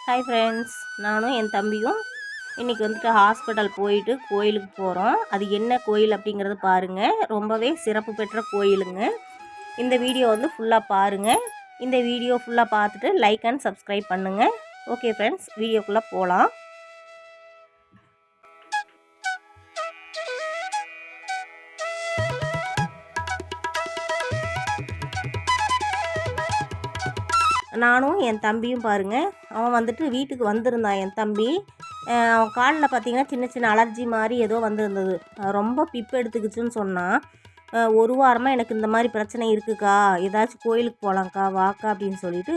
Hi friends, நானும் என் தம்பியும் இன்றைக்கி வந்துட்டு ஹாஸ்பிட்டல் போயிட்டு கோயிலுக்கு போகிறோம். அது என்ன கோயில் அப்படிங்கிறது பாருங்கள். ரொம்பவே சிறப்பு பெற்ற கோயிலுங்க. இந்த வீடியோ வந்து ஃபுல்லாக பாருங்கள். இந்த வீடியோ ஃபுல்லாக பார்த்துட்டு லைக் அண்ட் சப்ஸ்கிரைப் பண்ணுங்கள். ஓகே ஃப்ரெண்ட்ஸ், வீடியோக்குள்ளே போகலாம். நானும் என் தம்பியும் பாருங்கள், அவன் வந்துட்டு வீட்டுக்கு வந்திருந்தான். என் தம்பி அவன் காலில் பார்த்திங்கன்னா சின்ன சின்ன அலர்ஜி மாதிரி ஏதோ வந்திருந்தது. ரொம்ப பிப்பு எடுத்துக்கிச்சுன்னு சொன்னான். ஒரு வாரமாக எனக்கு இந்த மாதிரி பிரச்சனை இருக்குக்கா, ஏதாச்சும் கோயிலுக்கு போகலாங்க்கா, வாக்கா அப்படின்னு சொல்லிட்டு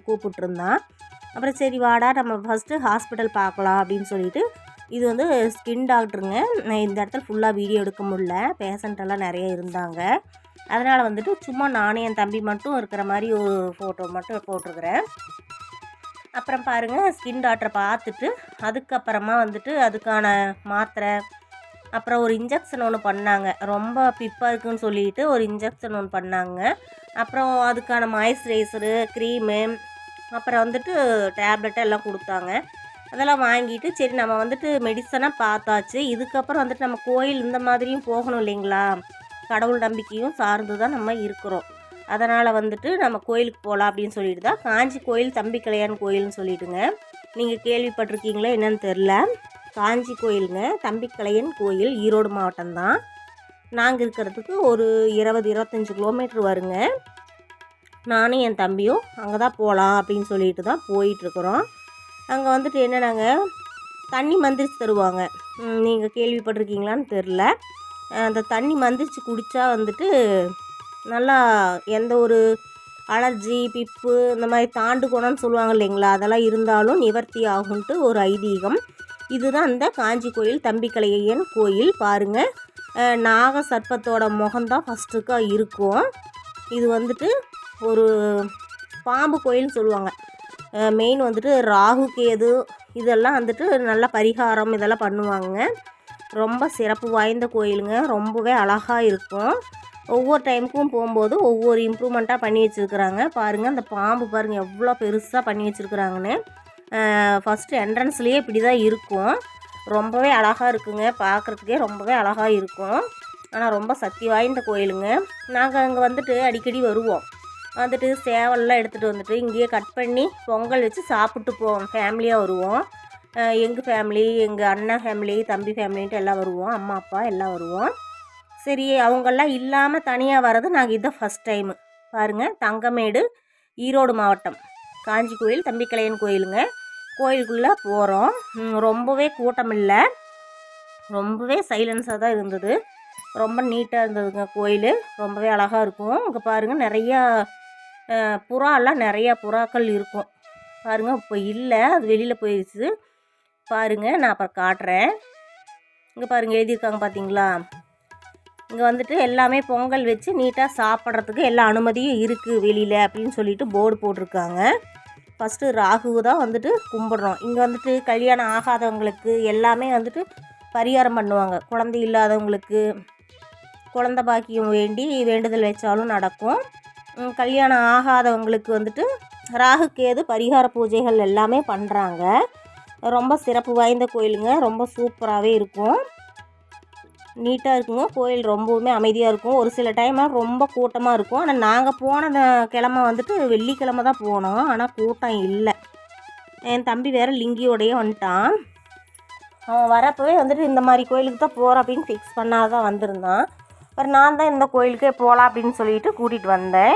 கூப்பிட்டுருந்தான். அப்புறம் சரி வாடா, நம்ம ஃபஸ்ட்டு ஹாஸ்பிட்டல் பார்க்கலாம் அப்படின்னு சொல்லிட்டு, இது வந்து ஸ்கின் டாக்டருங்க. இந்த இடத்துல ஃபுல்லாக வீடியோ எடுக்க முடியல, பேஷண்ட்டெல்லாம் நிறைய இருந்தாங்க. அதனால் வந்துட்டு சும்மா நானே என் தம்பி மட்டும் இருக்கிற மாதிரி ஒரு ஃபோட்டோ மட்டும் போட்டிருக்கிறேன். அப்புறம் பாருங்கள், ஸ்கின் டாக்டரை பார்த்துட்டு அதுக்கப்புறமா வந்துட்டு அதுக்கான மாத்திரை, அப்புறம் ஒரு இன்ஜெக்ஷன் ஒன்று பண்ணாங்க. ரொம்ப பிப்பாக இருக்குதுன்னு சொல்லிட்டு ஒரு இன்ஜெக்ஷன் ஒன்று பண்ணாங்க. அப்புறம் அதுக்கான மாய்ஸ்சரைசரு, க்ரீமு, அப்புறம் வந்துட்டு டேப்லெட்டை எல்லாம் கொடுத்தாங்க. அதெல்லாம் வாங்கிட்டு சரி நம்ம வந்துட்டு மெடிசனாக பார்த்தாச்சு. இதுக்கப்புறம் வந்துட்டு நம்ம கோயில் இந்த மாதிரியும் போகணும் இல்லைங்களா, கடவுள் நம்பிக்கையும் சார்ந்து தான் நம்ம இருக்கிறோம். அதனால் வந்துட்டு நம்ம கோயிலுக்கு போகலாம் அப்படின்னு சொல்லிட்டு தான் காஞ்சி கோயில் தம்பிக்கலையான் கோயில்னு சொல்லிட்டுங்க. நீங்கள் கேள்விப்பட்டிருக்கீங்களா என்னன்னு தெரில. காஞ்சி கோயிலுங்க, தம்பிக்கலையன் கோயில், ஈரோடு மாவட்டம் தான். நாங்கள் இருக்கிறதுக்கு ஒரு 20-25 கிலோமீட்டர் வருங்க. நானும் என் தம்பியும் அங்கே தான் போகலாம் அப்படின்னு சொல்லிட்டு தான் போயிட்டுருக்குறோம். அங்கே வந்துட்டு என்னென்னாங்க, தண்ணி மந்திரிச்சு தருவாங்க. நீங்கள் கேள்விப்பட்டிருக்கீங்களான்னு தெரில. அந்த தண்ணி மந்திரிச்சு குடித்தா வந்துட்டு நல்லா எந்த ஒரு அலர்ஜி, பிப்பு இந்த மாதிரி தாண்டு குணம்னு சொல்லுவாங்க இல்லைங்களா, அதெல்லாம் இருந்தாலும் நிவர்த்தி ஆகும்ன்ட்டு ஒரு ஐதீகம். இதுதான் இந்த காஞ்சி கோயில் தம்பிக்கலையன் கோயில். பாருங்கள், நாக சர்ப்பத்தோட முகம்தான் ஃபஸ்ட்டுக்காக இருக்கும். இது வந்துட்டு ஒரு பாம்பு கோயில்னு சொல்லுவாங்க. மெயின் வந்துட்டு ராகு கேது இதெல்லாம் வந்துட்டு நல்ல பரிகாரம் இதெல்லாம் பண்ணுவாங்க. ரொம்ப சிறப்பு வாய்ந்த கோயிலுங்க. ரொம்பவே அழகாக இருக்கும். ஒவ்வொரு டைமுக்கும் போகும்போது ஒவ்வொரு இம்ப்ரூவ்மெண்ட்டாக பண்ணி வச்சுருக்குறாங்க. பாருங்கள், அந்த பாம்பு பாருங்கள் எவ்வளோ பெருசாக பண்ணி வச்சுருக்குறாங்கன்னு. ஃபஸ்ட்டு என்ட்ரன்ஸ்லேயே இப்படி தான் இருக்கும். ரொம்பவே அழகாக இருக்குங்க, பார்க்குறதுக்கே ரொம்பவே அழகாக இருக்கும். ஆனால் ரொம்ப சக்தி வாய்ந்த கோயிலுங்க. நாங்கள் அங்கே வந்துட்டு அடிக்கடி வருவோம். வந்துட்டு சேவல்லாம் எடுத்துகிட்டு வந்துட்டு இங்கேயே கட் பண்ணி பொங்கல் வச்சு சாப்பிட்டு போவோம். ஃபேமிலியாக வருவோம். எங்கள் ஃபேமிலி, எங்கள் அண்ணன் ஃபேமிலி, தம்பி ஃபேமிலின்ட்டு எல்லாம் வருவோம். அம்மா அப்பா எல்லாம் வருவோம். சரி, அவங்கெல்லாம் இல்லாமல் தனியாக வர்றது நாங்கள் இதுதான் ஃபஸ்ட் டைமு. பாருங்கள், தங்கமேடு, ஈரோடு மாவட்டம், காஞ்சி கோயில் தம்பிக்கலையன் கோயிலுங்க. கோயிலுக்குள்ளே போகிறோம். ரொம்பவே கூட்டம் இல்லை, ரொம்பவே சைலன்ஸாக தான் இருந்தது. ரொம்ப நீட்டாக இருந்ததுங்க கோயில். ரொம்பவே அழகாக இருக்கும். இங்கே பாருங்கள், நிறையா புறாலாம், நிறையா புறாக்கள் இருக்கும். பாருங்கள், இப்போ இல்லை, அது வெளியில் போயிடுச்சு. பாருங்கள், நான் அப்புறம் காட்டுறேன். இங்கே பாருங்கள், எழுதியிருக்காங்க பார்த்தீங்களா. இங்கே வந்துட்டு எல்லாமே பொங்கல் வச்சு நீட்டாக சாப்பிட்றதுக்கு எல்லா அனுமதியும் இருக்குது வெளியில் அப்படின்னு சொல்லிட்டு போர்டு போட்டிருக்காங்க. ஃபஸ்ட்டு ராகுவை தான் வந்துட்டு கும்பிட்றோம். இங்கே வந்துட்டு கல்யாணம் ஆகாதவங்களுக்கு எல்லாமே வந்துட்டு பரிகாரம் பண்ணுவாங்க. குழந்தை இல்லாதவங்களுக்கு குழந்த பாக்கியம் வேண்டி வேண்டுதல் வச்சாலும் நடக்கும். கல்யாணம் ஆகாதவங்களுக்கு வந்துட்டு ராகு கேது பரிகார பூஜைகள் எல்லாமே பண்ணுறாங்க. ரொம்ப சிறப்பு வாய்ந்த கோயிலுங்க. ரொம்ப சூப்பராகவே இருக்கும், நீட்டாக இருக்குங்க. கோயில் ரொம்பவுமே அமைதியாக இருக்கும். ஒரு சில டைம்லாம் ரொம்ப கூட்டமாக இருக்கும். ஆனால் நாங்கள் போன கிழமை வந்துட்டு வெள்ளிக்கிழமை தான் போனோம். ஆனால் கூட்டம் இல்லை. என் தம்பி வேறு லிங்கியோடையே வந்துட்டான். அவன் வரப்போவே வந்துட்டு இந்த மாதிரி கோயிலுக்கு தான் போகிறோம் அப்படின்னு ஃபிக்ஸ் பண்ணாதான் வந்திருந்தான். அப்புறம் நான் தான் இந்த கோயிலுக்கே போகலாம் அப்படின்னு சொல்லிட்டு கூட்டிகிட்டு வந்தேன்.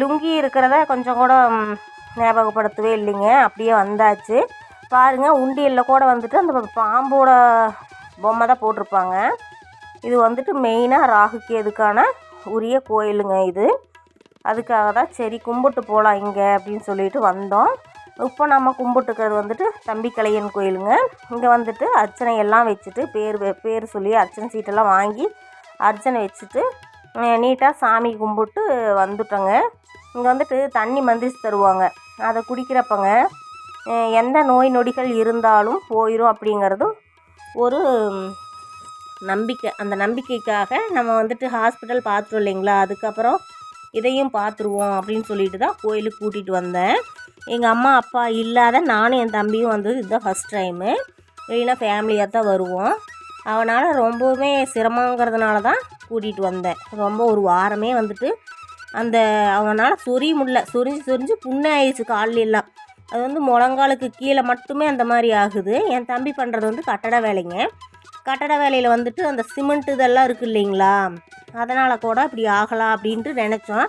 லுங்கி இருக்கிறத கொஞ்சம் கூட ஞாபகப்படுத்தவே இல்லைங்க, அப்படியே வந்தாச்சு. பாருங்கள், உண்டியலில் கூட வந்துட்டு அந்த பாம்போட பொம்மை தான் போட்டிருப்பாங்க. இது வந்துட்டு மெயினாக ராகு கேதுக்கான உரிய கோயிலுங்க இது. அதுக்காக தான் சரி கும்பிட்டு போகலாம் இங்கே அப்படின்னு சொல்லிட்டு வந்தோம். இப்போ நம்ம கும்பிட்டுக்கிறது வந்துட்டு தம்பிக்கலையன் கோயிலுங்க. இங்கே வந்துட்டு அர்ச்சனை எல்லாம் வச்சுட்டு பேர் சொல்லி அர்ச்சனை சீட்டெல்லாம் வாங்கி அர்ச்சனை வச்சுட்டு நீட்டாக சாமி கும்பிட்டு வந்துட்டோங்க. இங்கே வந்துட்டு தண்ணி மந்திரிச்சு தருவாங்க. அதை குடிக்கிறப்பங்க எந்த நோய் நொடிகள் இருந்தாலும் போயிடும் அப்படிங்கிறது ஒரு நம்பிக்கை. அந்த நம்பிக்கைக்காக நம்ம வந்துட்டு ஹாஸ்பிட்டல் பார்த்துருவோம் இல்லைங்களா, அதுக்கப்புறம் இதையும் பார்த்துருவோம் அப்படின்னு சொல்லிட்டு தான் கோயிலுக்கு கூட்டிகிட்டு வந்தேன். எங்கள் அம்மா அப்பா இல்லாத நானும் என் தம்பியும் வந்தது இதுதான் ஃபஸ்ட் டைமு. இல்லைன்னா ஃபேமிலியாக தான் வருவோம். அவனால் ரொம்பவுமே சிரமங்கிறதுனால தான் கூட்டிகிட்டு வந்தேன். ரொம்ப ஒரு வாரமே வந்துட்டு அந்த அவனால் சொரிய முடியல, சொரிஞ்சு புண்ணாயிடுச்சு கால்லாம். அது வந்து முழங்காலுக்கு கீழே மட்டுமே அந்த மாதிரி ஆகுது. என் தம்பி பண்ணுறது வந்து கட்டட வேலைங்க. கட்டட வேலையில் வந்துட்டு அந்த சிமெண்ட் இதெல்லாம் இருக்குது இல்லைங்களா, அதனால் கூட இப்படி ஆகலாம் அப்படின்ட்டு நினச்சோம்.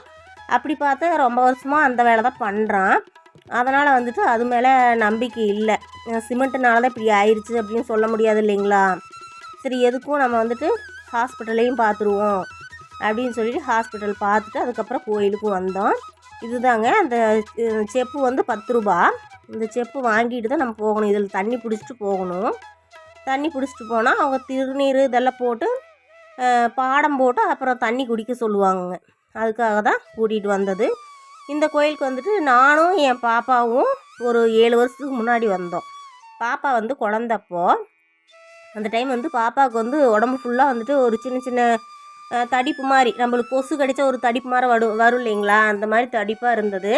அப்படி பார்த்தா ரொம்ப வருஷமாக அந்த வேலை தான் பண்ணுறான். அதனால் வந்துட்டு அது மேலே நம்பிக்கை இல்லை. சிமெண்ட்டுனால தான் இப்படி ஆயிடுச்சு அப்படின்னு சொல்ல முடியாது இல்லைங்களா. சரி, எதுக்கும் நம்ம வந்துட்டு ஹாஸ்பிட்டலையும் பார்த்துருவோம் அப்படின்னு சொல்லிட்டு ஹாஸ்பிட்டல் பார்த்துட்டு அதுக்கப்புறம் கோயிலுக்கு வந்தோம். இதுதாங்க அந்த செப்பு வந்து 10 ரூபா. இந்த செப்பு வாங்கிட்டு தான் நம்ம போகணும். இதில் தண்ணி பிடிச்சிட்டு போகணும். தண்ணி பிடிச்சிட்டு போனால் அவங்க திருநீர் இதெல்லாம் போட்டு பாடம் போட்டு அப்புறம் தண்ணி குடிக்க சொல்லுவாங்க. அதுக்காக தான் கூட்டிகிட்டு வந்தது. இந்த கோயிலுக்கு வந்துட்டு நானும் என் பாப்பாவும் ஒரு 7 வருஷத்துக்கு முன்னாடி வந்தோம். பாப்பா வந்து குழந்தப்போ அந்த டைம் வந்து பாப்பாவுக்கு வந்து உடம்பு ஃபுல்லாக வந்துட்டு ஒரு சின்ன சின்ன தடிப்பு மாதிரி, நம்மளுக்கு கொசு கடித்தா ஒரு தடிப்பு மாதிரி வரும் இல்லைங்களா, அந்த மாதிரி தடிப்பாக இருந்தது.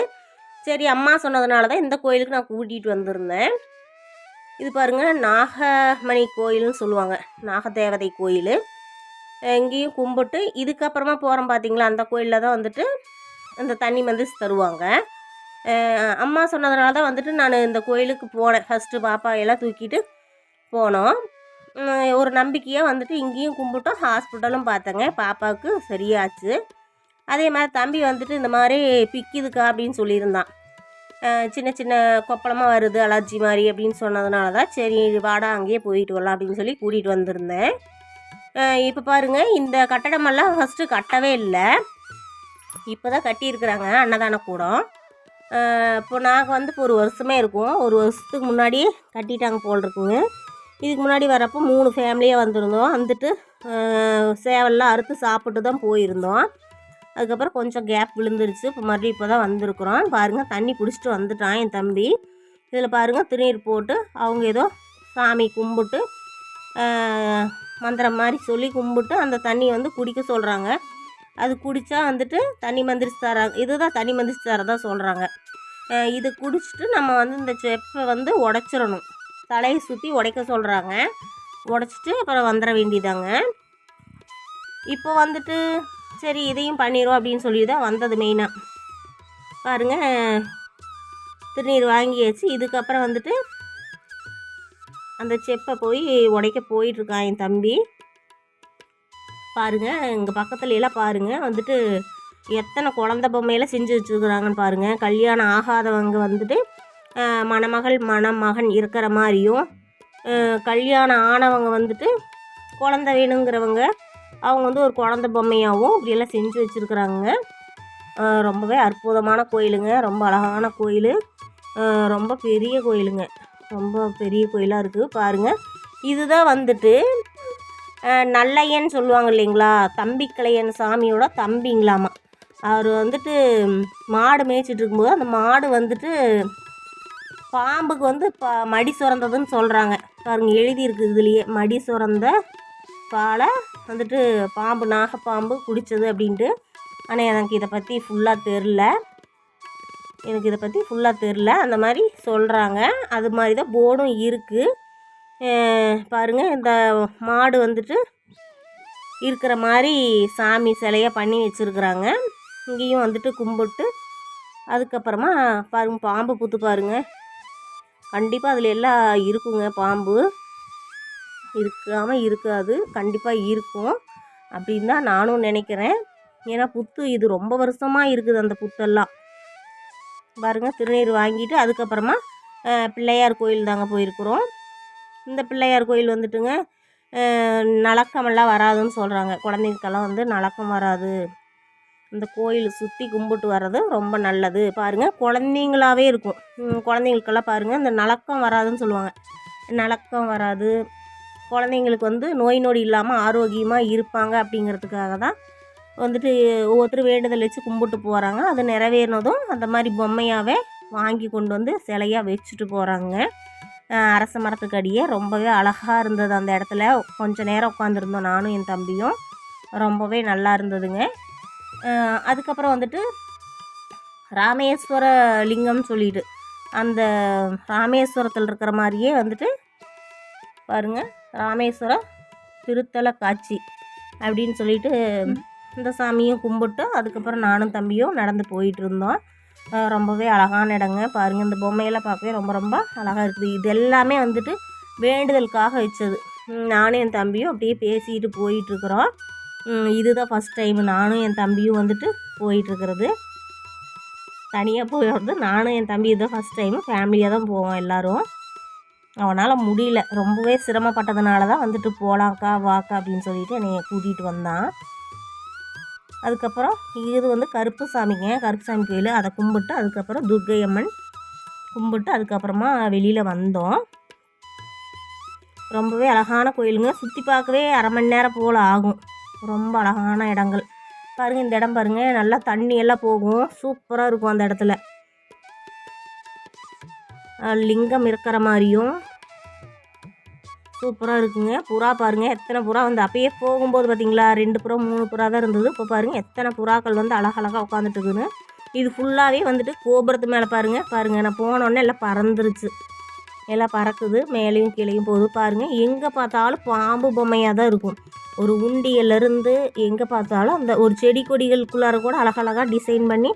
சரி, அம்மா சொன்னதுனால தான் இந்த கோயிலுக்கு நான் கூட்டிகிட்டு வந்திருந்தேன். இது பாருங்கள், நாகமணி கோயில்னு சொல்லுவாங்க, நாகதேவதை கோயில். இங்கேயும் கும்பிட்டு இதுக்கப்புறமா போகிறோம் பார்த்தீங்களா, அந்த கோயிலில் தான் வந்துட்டு அந்த தண்ணி மந்திரிச்சு தருவாங்க. அம்மா சொன்னதுனால தான் வந்துட்டு நான் இந்த கோயிலுக்கு போனேன். ஃபஸ்ட்டு பாப்பா எல்லாம் தூக்கிட்டு போனோம். ஒரு நம்பிக்கையாக வந்துட்டு இங்கேயும் கும்பிட்டோம், ஹாஸ்பிட்டலும் பார்த்தேங்க. பாப்பாவுக்கு சரியாச்சு. அதே மாதிரி தம்பி வந்துட்டு இந்த மாதிரி பிக்குதுக்கா அப்படின்னு சொல்லியிருந்தான். சின்ன சின்ன கொப்பளமாக வருது, அலர்ஜி மாதிரி அப்படின்னு சொன்னதுனால தான் சரி வாடா அங்கேயே போயிட்டு வரலாம் அப்படின்னு சொல்லி கூட்டிகிட்டு வந்திருந்தேன். இப்போ பாருங்கள், இந்த கட்டடமெல்லாம் ஃபஸ்ட்டு கட்டவே இல்லை, இப்போ தான் கட்டியிருக்கிறாங்க அன்னதான கூடம். இப்போ நாங்கள் வந்து இப்போ 1 வருஷமே இருக்கும். 1 வருஷத்துக்கு முன்னாடி கட்டிட்டாங்க போல் இருக்குங்க. இதுக்கு முன்னாடி வரப்போ 3 ஃபேமிலியாக வந்திருந்தோம். வந்துட்டு சேவல்லாம் அறுத்து சாப்பிட்டு தான் போயிருந்தோம். அதுக்கப்புறம் கொஞ்சம் கேப் விழுந்துருச்சு. இப்போ மறுபடியும் இப்போ தான் வந்திருக்குறோம். பாருங்கள், தண்ணி பிடிச்சிட்டு வந்துட்டான் என் தம்பி. இதில் பாருங்கள், திருநீர் போட்டு அவங்க ஏதோ சாமி கும்பிட்டு மந்திரம் மாதிரி சொல்லி கும்பிட்டு அந்த தண்ணி வந்து குடிக்க சொல்கிறாங்க. அது குடித்தா வந்துட்டு தண்ணி மந்திரிச்சு தராங்க. இதுதான் தண்ணி மந்திரிச்சு தரதான் சொல்கிறாங்க. இது குடிச்சிட்டு நம்ம வந்து இந்த செப்பை வந்து உடச்சிடணும். தலையை சுற்றி உடைக்க சொல்கிறாங்க. உடச்சிட்டு அப்புறம் வந்துட வேண்டியதாங்க. இப்போ வந்துட்டு சரி இதையும் பண்ணிடுவோம் அப்படின்னு சொல்லி தான் வந்தது மெயினாக. பாருங்கள், திருநீர் வாங்கியாச்சு. இதுக்கப்புறம் வந்துட்டு அந்த செப்பை போய் உடைக்க போயிட்டுருக்கான் என் தம்பி. பாருங்கள், எங்கள் பக்கத்துல எல்லாம் பாருங்கள் வந்துட்டு எத்தனை குழந்த பொம்மையெல்லாம் செஞ்சு வச்சுருக்குறாங்கன்னு பாருங்கள். கல்யாணம் ஆகாதவங்க வந்துட்டு மணமகள் மணமகன் இருக்கிற மாதிரியும், கல்யாணம் ஆனவங்க வந்துட்டு குழந்த வேணுங்கிறவங்க அவங்க வந்து ஒரு குழந்த பொம்மையாகவும் இப்படியெல்லாம் செஞ்சு வச்சுருக்குறாங்க. ரொம்பவே அற்புதமான கோயிலுங்க, ரொம்ப அழகான கோயில், ரொம்ப பெரிய கோயிலுங்க, ரொம்ப பெரிய கோயிலாக இருக்குது. பாருங்கள், இதுதான் வந்துட்டு நல்லையன்னு சொல்லுவாங்க இல்லைங்களா, தம்பிக்கலையன் சாமியோட தம்பிங்களாமா. அவர் வந்துட்டு மாடு மேய்ச்சிட்டு இருக்கும்போது அந்த மாடு வந்துட்டு பாம்புக்கு வந்து மடி சுரந்ததுன்னு சொல்கிறாங்க. பாருங்கள், எழுதியிருக்கு இதுலேயே, மடி சுரந்த பாலை வந்துட்டு பாம்பு, நாகப்பாம்பு குடித்தது அப்படின்ட்டு. ஆனால் எனக்கு இதை பற்றி ஃபுல்லாக தெரில, அந்த மாதிரி சொல்கிறாங்க. அது மாதிரி தான் போர்டும் இருக்குது. பாருங்கள், இந்த மாடு வந்துட்டு இருக்கிற மாதிரி சாமி சிலையாக பண்ணி வச்சுருக்குறாங்க. இங்கேயும் வந்துட்டு கும்பிட்டு அதுக்கப்புறமா பாருங்கள், பாம்பு புற்று பாருங்கள். கண்டிப்பாக அதில் எல்லாம் இருக்குங்க, பாம்பு இருக்காமல் இருக்காது, கண்டிப்பாக இருக்கும் அப்படின்னு தான் நானும் நினைக்கிறேன். ஏன்னா புத்து இது ரொம்ப வருஷமாக இருக்குது அந்த புத்தெல்லாம். பாருங்கள், திருநீர் வாங்கிட்டு அதுக்கப்புறமா பிள்ளையார் கோயில் தாங்க போயிருக்கிறோம். இந்த பிள்ளையார் கோயில் வந்துட்டுங்க நலக்கமெல்லாம் வராதுன்னு சொல்கிறாங்க. குழந்தைங்களுக்கெல்லாம் வந்து நலக்கம் வராது, இந்த கோயில் சுற்றி கும்பிட்டு வர்றது ரொம்ப நல்லது. பாருங்கள், குழந்தைங்களாகவே இருக்கும். குழந்தைங்களுக்கெல்லாம் பாருங்கள் இந்த நலக்கம் வராதுன்னு சொல்லுவாங்க. நலக்கம் வராது, குழந்தைங்களுக்கு வந்து நோய் நொடி இல்லாமல் ஆரோக்கியமாக இருப்பாங்க அப்படிங்கிறதுக்காக தான் வந்துட்டு ஒவ்வொருத்தரும் வேண்டுதல் வச்சு கும்பிட்டு போகிறாங்க. அது நிறைவேறினதும் அந்த மாதிரி பொம்மையாகவே வாங்கி கொண்டு வந்து சிலையாக வச்சுட்டு போகிறாங்க. அரச மரத்துக்கு அடியே ரொம்பவே அழகாக இருந்தது. அந்த இடத்துல கொஞ்சம் நேரம் உட்காந்துருந்தோம் நானும் என் தம்பியும், ரொம்பவே நல்லா இருந்ததுங்க. அதுக்கப்புறம் வந்துட்டு ராமேஸ்வர லிங்கம்னு சொல்லிட்டு அந்த ராமேஸ்வரத்தில் இருக்கிற மாதிரியே வந்துட்டு பாருங்கள், ராமேஸ்வர திருத்தல காட்சி அப்படின்னு சொல்லிட்டு இந்த சாமியும் கும்பிட்டு அதுக்கப்புறம் நானும் தம்பியும் நடந்து போயிட்டு இருந்தோம். ரொம்பவே அழகான இடங்க பாருங்கள். இந்த பொம்மையெல்லாம் பார்க்கவே ரொம்ப ரொம்ப அழகாக இருக்குது. இது எல்லாமே வந்துட்டு வேண்டுதலுக்காக வச்சது. நானும் என் தம்பியும் அப்படியே பேசிட்டு போயிட்டுருக்குறோம். இதுதான் ஃபஸ்ட் டைம் நானும் என் தம்பியும் வந்துட்டு போயிட்டுருக்கிறது. தனியாக போகிறது நானும் என் தம்பி இதுதான் ஃபஸ்ட் டைமு. ஃபேமிலியாக தான் போவோம் எல்லோரும். அவனால் முடியல, ரொம்பவே சிரமப்பட்டதுனால தான் வந்துட்டு போகலாங்க்கா வாக்கா அப்படின்னு சொல்லிட்டு என்னை கூட்டிகிட்டு வந்தான். அதுக்கப்புறம் இது வந்து கருப்பு சாமிங்க, கருப்பு சாமி கோயில். அதை கும்பிட்டு அதுக்கப்புறம் துர்க்கை அம்மன் கும்பிட்டு அதுக்கப்புறமா வெளியில் வந்தோம். ரொம்பவே அழகான கோயிலுங்க. சுற்றி பார்க்கவே அரை மணி நேரம் போல் ஆகும். ரொம்ப அழகான இடங்கள் பாருங்கள். இந்த இடம் பாருங்கள், நல்லா தண்ணி எல்லாம் போகும், சூப்பராக இருக்கும். அந்த இடத்துல லிங்கம் இருக்கிற மாதிரியும் சூப்பராக இருக்குங்க. புறா பாருங்கள், எத்தனை புறா வந்து அப்பயே போகும்போது பார்த்திங்களா 2 புறா 3 புறா தான் இருந்தது. இப்போ பாருங்கள் எத்தனை புறாக்கள் வந்து அழகழகாக உட்காந்துட்டு இருக்குதுன்னு. இது ஃபுல்லாகவே வந்துட்டு கோபுரத்து மேலே பாருங்கள் நான் போனோடனே எல்லாம் பறந்துருச்சு, எல்லாம் பறக்குது, மேலேயும் கீழேயும் போகுது. பாருங்கள், எங்கே பார்த்தாலும் பாம்பு பொம்மையாக தான் இருக்கும். ஒரு உண்டியிலேருந்து எங்கே பார்த்தாலும் அந்த ஒரு செடி கொடிகளுக்குள்ளார கூட அழகழகாக டிசைன் பண்ணி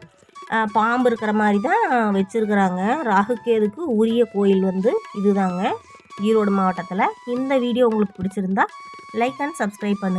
பாம்பு இருக்கிற மாதிரி தான் வச்சுருக்குறாங்க. ராகுகேதுக்கு உரிய கோயில் வந்து இதுதாங்க, ஈரோடு மாவட்டத்தில். இந்த வீடியோ உங்களுக்கு பிடிச்சிருந்தா லைக் அண்ட் சப்ஸ்கிரைப் பண்ணுங்கள்.